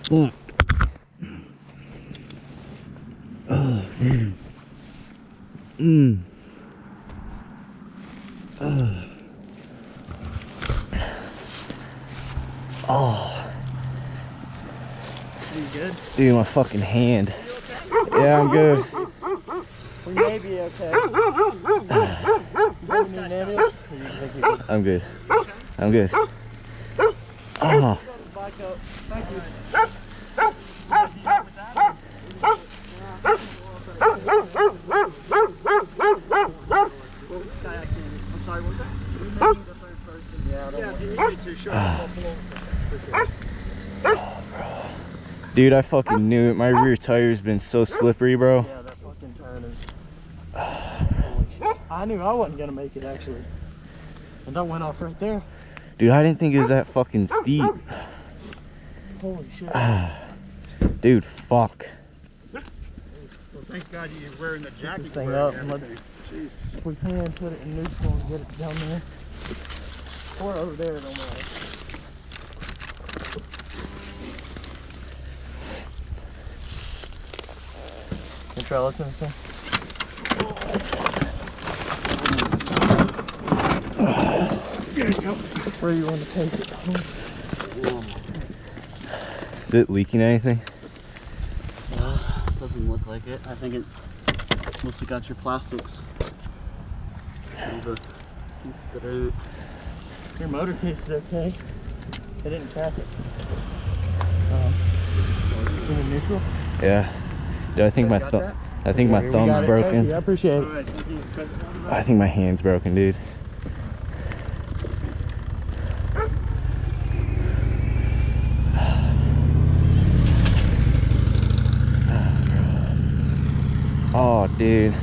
Fuck. Oh, man. Oh. Are you good? Dude, my fucking hand. Yeah, I'm good. We may be okay. I'm good. I'm good. Oh. Thank you. I'm sorry, what was that? The third person. Yeah, if you need me to, sure. Dude, I fucking knew it. My rear tire's been so slippery, bro. Yeah, that fucking turn is... Holy shit. I knew I wasn't gonna make it, actually. And that went off right there. Dude, I didn't think it was that fucking steep. Holy shit. Dude, fuck. Well, thank God you're wearing the jacket. Put this thing up and let's... If we can, put it in neutral and get it down there. Or over there, it don't matter. Can you try looking at this thing? There you go. Where you want to take it? Is it leaking anything? Doesn't look like it. I think it mostly got your plastics. All the pieces that are in it. Your motor case is okay. They didn't crack it. In the neutral? Yeah. Dude, I think my thumb's broken. I appreciate it. Right, thank you. I think my hand's broken, dude. Oh, dude.